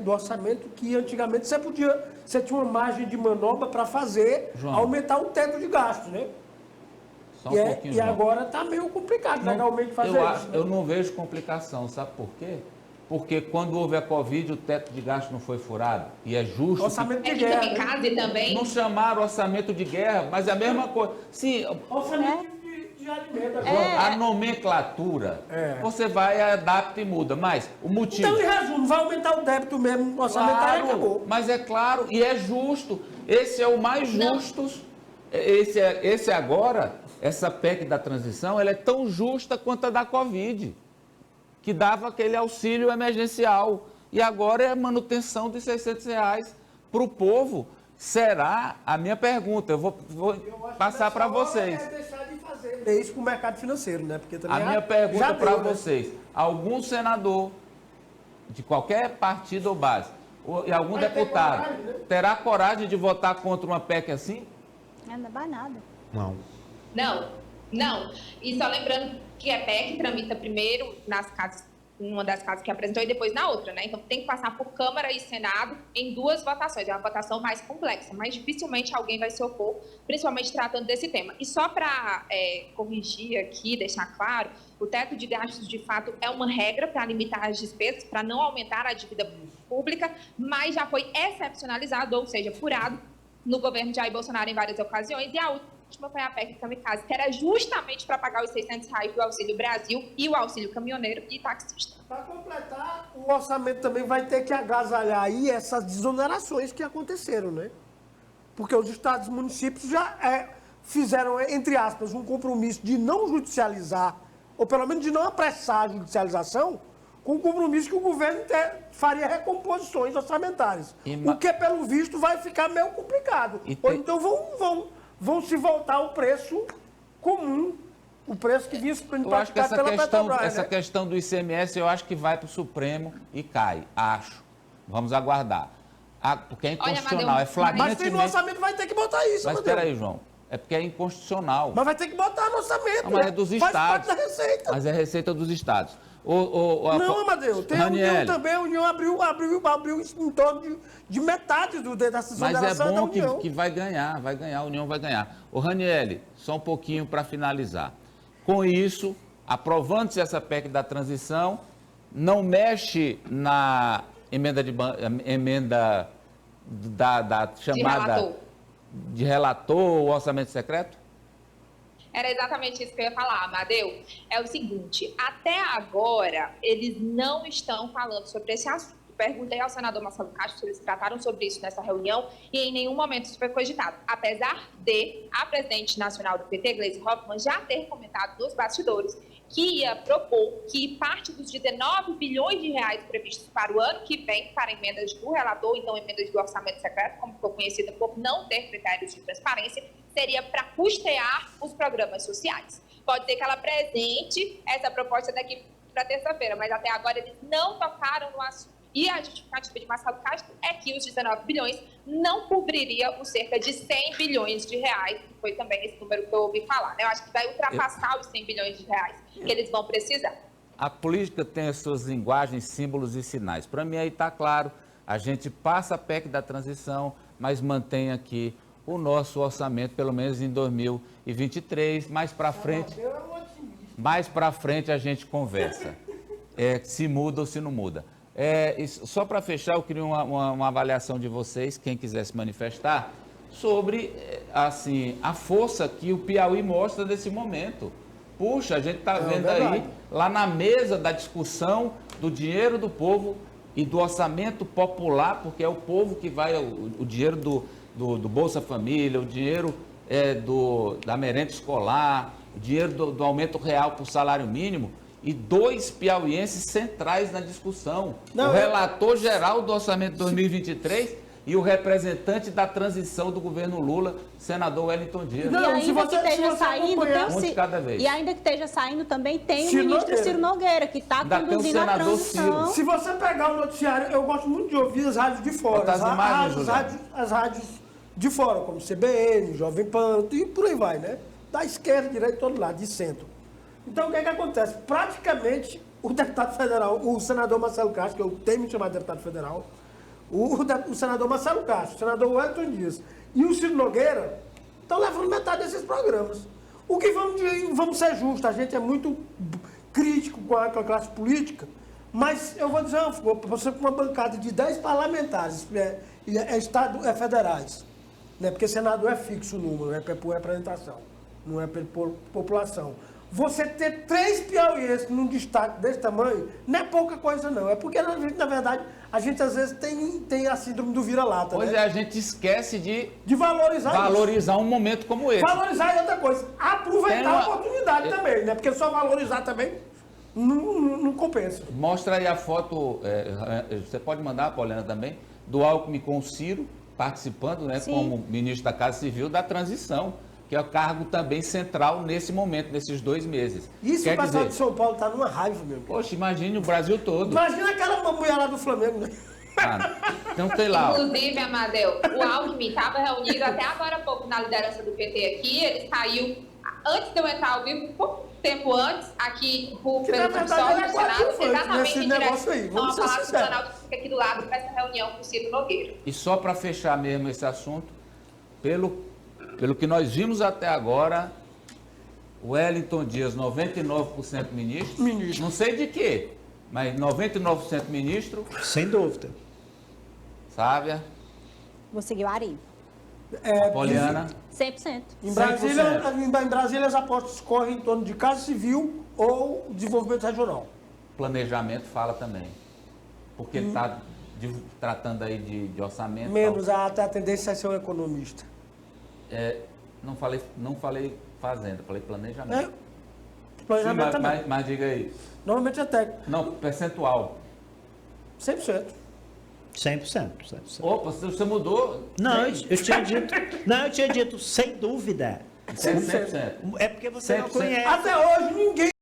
do orçamento que antigamente você tinha uma margem de manobra para fazer, João, aumentar o teto de gastos, né? Só um pouquinho, E agora está meio complicado legalmente fazer isso. Eu não vejo complicação, sabe por quê? Porque quando houve a Covid, o teto de gasto não foi furado. E é justo. Orçamento de guerra. Tem case também. Não chamaram orçamento de guerra, mas é a mesma coisa. Sim, Orçamento de alimento agora. a nomenclatura, você vai, adapta e muda. Mas o motivo. Então, em resumo, vai aumentar o débito mesmo, o orçamentário e acabou. Mas é claro, e é justo. Esse é o mais justo. Esse agora, essa PEC da transição, ela é tão justa quanto a da Covid, que dava aquele auxílio emergencial. E agora é a manutenção de R$600 para o povo. Será? A minha pergunta, eu vou passar para vocês. É deixar de fazer isso para o mercado financeiro, né? Porque também A minha pergunta para né? vocês, algum senador de qualquer partido ou base, e algum deputado, coragem, né? terá coragem de votar contra uma PEC assim? Não vai nada. Não. E só lembrando que a PEC tramita primeiro nas casas, numa das casas que apresentou e depois na outra, né? Então tem que passar por Câmara e Senado em 2 votações. É uma votação mais complexa, mas dificilmente alguém vai se opor, principalmente tratando desse tema. E só para corrigir aqui, deixar claro, o teto de gastos de fato é uma regra para limitar as despesas, para não aumentar a dívida pública, mas já foi excepcionalizado, ou seja, furado no governo de Jair Bolsonaro em várias ocasiões, e a última foi a PEC Kamikaze, que era justamente para pagar os R$600 do Auxílio Brasil e o Auxílio Caminhoneiro e Taxista. Para completar, o orçamento também vai ter que agasalhar aí essas desonerações que aconteceram, né? Porque os estados e municípios já fizeram, entre aspas, um compromisso de não judicializar, ou pelo menos de não apressar a judicialização, com o compromisso que o governo faria recomposições orçamentárias. O que, pelo visto, vai ficar meio complicado. Ou então vão se voltar ao preço comum, o preço que vinha sendo praticado pela Petrobras. Essa questão do ICMS, eu acho que vai para o Supremo e cai, acho. Vamos aguardar. Porque é inconstitucional, Olha, é flagrantemente... Mas no orçamento vai ter que botar isso, Mas espera aí, João. É porque é inconstitucional. Mas vai ter que botar no orçamento. Não, mas é dos estados. Faz parte da receita. Mas é receita dos estados. Não, Amadeu, tem a União também, a União abriu em torno de metade dessa exoneração da União. Mas é bom que vai ganhar, a União vai ganhar. Ô Ranieri, só um pouquinho para finalizar. Com isso, aprovando-se essa PEC da transição, não mexe na emenda da chamada de relator ou orçamento secreto? Era exatamente isso que eu ia falar, Amadeu. É o seguinte, até agora, eles não estão falando sobre esse assunto. Perguntei ao senador Marcelo Castro se eles trataram sobre isso nessa reunião e em nenhum momento isso foi cogitado. Apesar de a presidente nacional do PT, Gleisi Hoffmann, já ter comentado nos bastidores que ia propor que parte dos 19 bilhões de reais previstos para o ano que vem para emendas do relator, então emendas do orçamento secreto, como ficou conhecida por não ter critérios de transparência, seria para custear os programas sociais. Pode ser que ela apresente essa proposta daqui para terça-feira, mas até agora eles não tocaram no assunto. E a justificativa de Marcelo Castro é que os 19 bilhões não cobriria os cerca de 100 bilhões de reais, que foi também esse número que eu ouvi falar, né? Eu acho que vai ultrapassar os 100 bilhões de reais que eles vão precisar. A política tem as suas linguagens, símbolos e sinais. Para mim aí está claro, a gente passa a PEC da transição, mas mantém aqui o nosso orçamento, pelo menos em 2023, mais para frente a gente conversa, se muda ou se não muda. Só para fechar, eu queria uma avaliação de vocês, quem quiser se manifestar, sobre assim, a força que o Piauí mostra nesse momento. Puxa, a gente está vendo aí, lá na mesa da discussão do dinheiro do povo e do orçamento popular, porque é o povo que vai, o dinheiro do Bolsa Família, o dinheiro da merenda escolar, o dinheiro do aumento real para o salário mínimo, e 2 piauienses centrais na discussão. O relator geral do orçamento de 2023 e o representante da transição do governo Lula, senador Wellington Dias. E ainda que esteja saindo, e ainda que esteja saindo também tem o ministro Ciro Nogueira, que está conduzindo a transição. Se você pegar o noticiário, eu gosto muito de ouvir as rádios de fora, as rádios de fora, como CBN, Jovem Pan, e por aí vai, né? Da esquerda, direita, todo lado, de centro. Então, o que é que acontece? Praticamente, o deputado federal, o senador Marcelo Castro, que eu tenho me chamado de deputado federal, o senador Marcelo Castro, o senador Wellington Dias e o Ciro Nogueira estão levando metade desses programas. O que vamos ser justos, a gente é muito crítico com a classe política, mas eu vou dizer você com uma bancada de 10 parlamentares, federais, né? Porque senador é fixo o número, é por representação, não é por população. Você ter 3 piauienses num destaque desse tamanho não é pouca coisa, não. É porque, na verdade, a gente às vezes tem a síndrome do vira-lata. Pois né? é, a gente esquece de valorizar um momento como esse. Valorizar é outra coisa. Aproveitar a oportunidade também, né? Porque só valorizar também não compensa. Mostra aí a foto, você pode mandar, Poliana, também, do Alckmin com o Ciro participando, né, como ministro da Casa Civil, da transição, que é o cargo também central nesse momento, nesses 2 meses. Isso, o pessoal de São Paulo está numa raiva, meu. Poxa, imagine o Brasil todo. Imagina aquela mulher lá do Flamengo, né? Então tem lá. Inclusive, Amadeu, o Alckmin estava reunido até agora há pouco na liderança do PT aqui, ele saiu, antes de eu entrar ao vivo, pouco tempo antes, aqui pelo subsolo do Senado, exatamente em direção ao Palácio do Planalto, que fica aqui do lado, para essa reunião com o Ciro Nogueira. E só para fechar mesmo esse assunto, pelo que nós vimos até agora, o Wellington Dias, 99% ministro. Não sei de quê, mas 99% ministro. Sem dúvida. Sávia. Vou seguir o Ari. Poliana. 100%. Em Brasília, as apostas correm em torno de Casa Civil ou desenvolvimento regional. Planejamento fala também. Porque ele está tratando aí de orçamento. Menos, até a tendência é ser um economista. Não falei fazenda, falei planejamento. Planejamento sim, também. Mas diga aí. Normalmente é técnico. Não, percentual. 100%. 100%. Opa, você mudou? Não, eu tinha dito sem dúvida. 100%. É porque você não conhece. Até hoje ninguém